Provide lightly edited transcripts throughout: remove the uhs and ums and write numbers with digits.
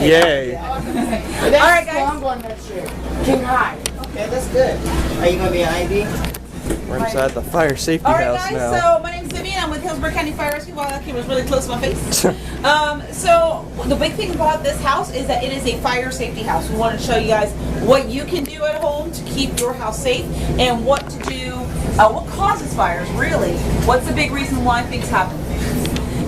Yay. All right, guys. I'm going next year. King High. Okay, that's good. Are you gonna be an IB? We're inside the fire safety All right, house guys. now. So my name's Vivian. I'm with Hillsborough County Fire Rescue. Wow, that camera's really close to my face. So the big thing about this house is that it is a fire safety house. We want to show you guys what you can do at home to keep your house safe and what to do. What causes fires, really? What's the big reason why things happen?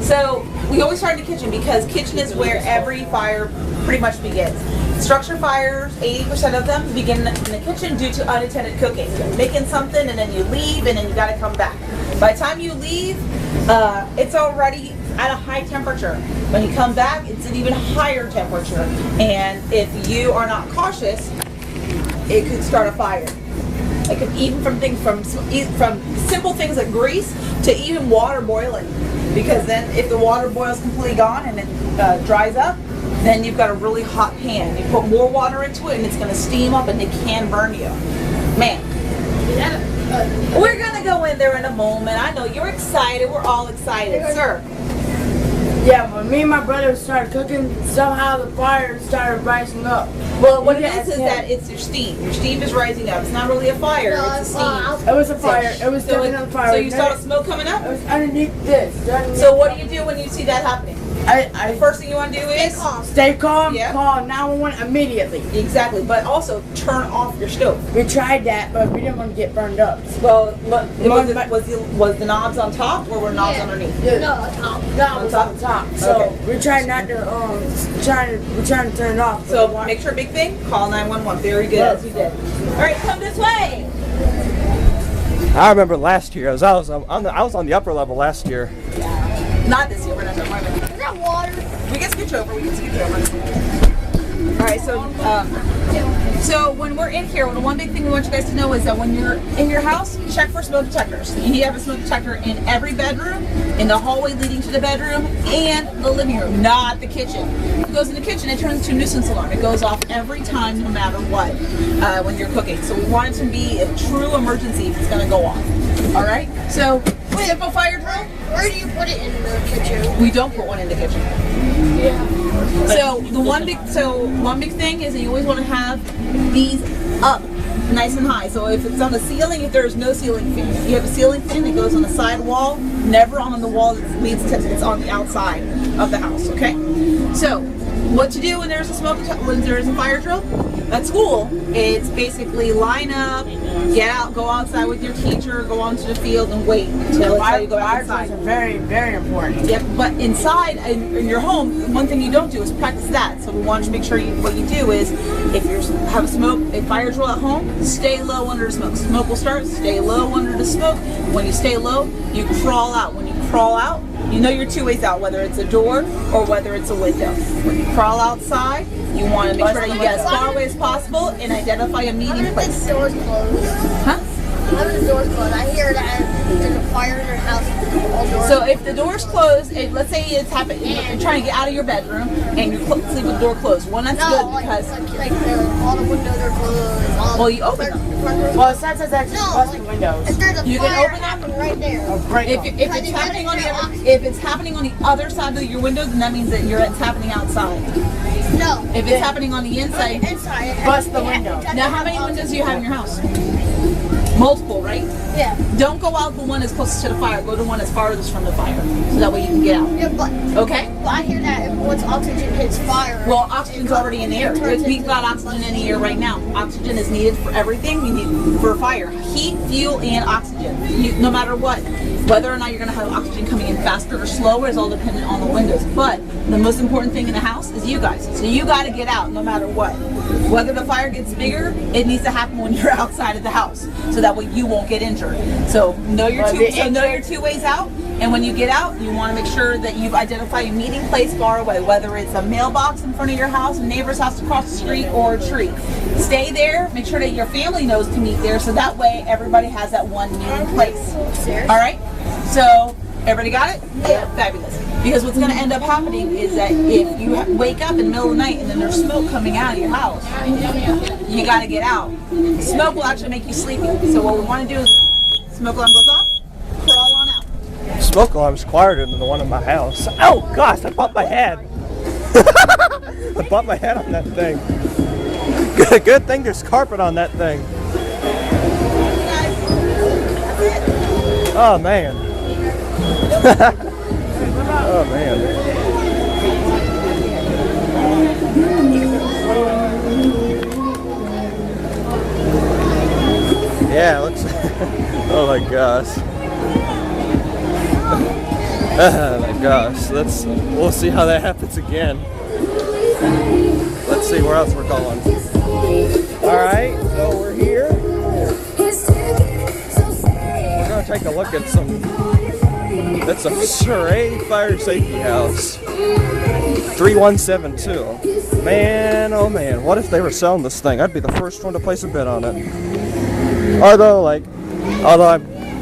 So we always start in the kitchen because kitchen is where every fire pretty much begins. Structure fires, 80% of them begin in the kitchen due to unattended cooking. You're making something and then you leave and then you gotta come back. By the time you leave, it's already at a high temperature. When you come back, it's an even higher temperature. And if you are not cautious, it could start a fire. It could even from simple things like grease to even water boiling. Because then if the water boils completely gone and it dries up, then you've got a really hot pan. You put more water into it and it's gonna steam up and it can burn you. Man. We're gonna go in there in a moment. I know you're excited. We're all excited. Sir. Yeah, when me and my brother started cooking, somehow the fire started rising up. Well, what it is that it's your steam. Your steam is rising up. It's not really a fire, it's a steam. It was a fire. It was definitely a fire. So you saw the smoke coming up? It was underneath this. So what do you do when you see that happening? The first thing you want to do is stay calm, yeah. Call 911 immediately. Exactly, but also turn off your stove. We tried that, but we didn't want to get burned up. Well, was the knobs on top or were knobs underneath? Yeah. No, top. No, it was on top. So okay. we tried not to we're trying to turn it off. So make sure, big thing, call 911. Very good, as you did. All right, come this way. I remember last year. I was on the upper level last year. Not this year. We're not talking about it. Is that water? We can scooch over. All right, so when we're in here, the one big thing we want you guys to know is that when you're in your house, check for smoke detectors. You need to have a smoke detector in every bedroom, in the hallway leading to the bedroom, and the living room, not the kitchen. If it goes in the kitchen, it turns into a nuisance alarm. It goes off every time, no matter what, when you're cooking. So we want it to be a true emergency if it's going to go off. All right? So, simple fire drill. Where do you put it in the kitchen? We don't put one in the kitchen. Yeah. So one big thing is that you always want to have these up nice and high. So if it's on the ceiling, if there's no ceiling fan, if you have a ceiling fan that goes on the side wall, never on the wall that leads to it's on the outside of the house. Okay. So what to do when there's a fire drill? At school, it's basically line up, get out, go outside with your teacher, go onto the field and wait until it's time you go outside. Fire drills are very, very important. Yep, but inside in your home, one thing you don't do is practice that. So we want you to make sure what you do is, if you have a fire drill at home, stay low under the smoke. Smoke will start, stay low under the smoke. When you stay low, you crawl out. When you crawl out, you know you're two ways out, whether it's a door or whether it's a window. When you crawl outside, you want to make sure that you get as far away as possible and identify a meeting place. The door's closed. Huh? How the door's closed? I hear that there's a fire in your house. All doors. So if the door's closed, let's say it's happening, you're trying to get out of your bedroom and you're sleeping with the door closed. One, that's good because all the windows are closed. Well, you open them. Well, it's not as actually bust the windows. If there's a You fire can open them happening right there. If it's happening on the other side of your window, then that means that it's happening outside. No. If it's happening on the inside, Inside. Bust the window. Now how many windows do you have in your house? Multiple, right? Yeah. Don't go out the one that's closest to the fire. Go to the one that's farthest from the fire, so that way you can get out. Yeah, but Okay? I hear that once oxygen hits fire. Well, oxygen's already in the air. We've got oxygen in the air right now. Oxygen is needed for everything you need for a fire. Heat, fuel, and oxygen. No matter what. Whether or not you're going to have oxygen coming in faster or slower is all dependent on the windows. But the most important thing in the house is you guys. So you got to get out no matter what. Whether the fire gets bigger, it needs to happen when you're outside of the house, so that way you won't get injured. So know your two ways out. And when you get out, you want to make sure that you've identified a meeting place far away, whether it's a mailbox in front of your house, a neighbor's house across the street, or a tree. Stay there. Make sure that your family knows to meet there, so that way everybody has that one meeting place. All right? So everybody got it? Yeah. Fabulous. Because what's going to end up happening is that if you wake up in the middle of the night and then there's smoke coming out of your house, you got to get out. Smoke will actually make you sleepy. So what we want to do is, smoke alarm goes off, crawl on out. Smoke alarm's quieter than the one in my house. Oh gosh, I bumped my head. I bumped my head on that thing. Good thing there's carpet on that thing. Oh man. Oh man. Yeah, looks. Oh my gosh. Oh my gosh. We'll see how that happens again. Let's see where else we're going. Alright, so we're here. We're gonna take a look at that's a Surrey Fire Safety House. 3172. Man, oh man, what if they were selling this thing? I'd be the first one to place a bid on it. Although I'm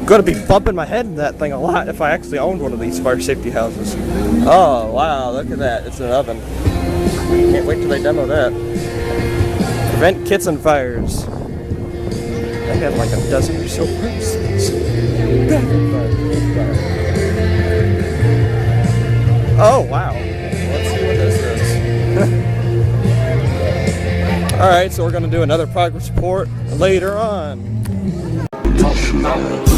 gonna be bumping my head in that thing a lot if I actually owned one of these fire safety houses. Oh wow, look at that, it's an oven. Can't wait till they demo that. Prevent kitchen fires. They have like a dozen or so places. Oh wow. Let's see what this is. Alright, so we're gonna do another progress report later on. Pushed out.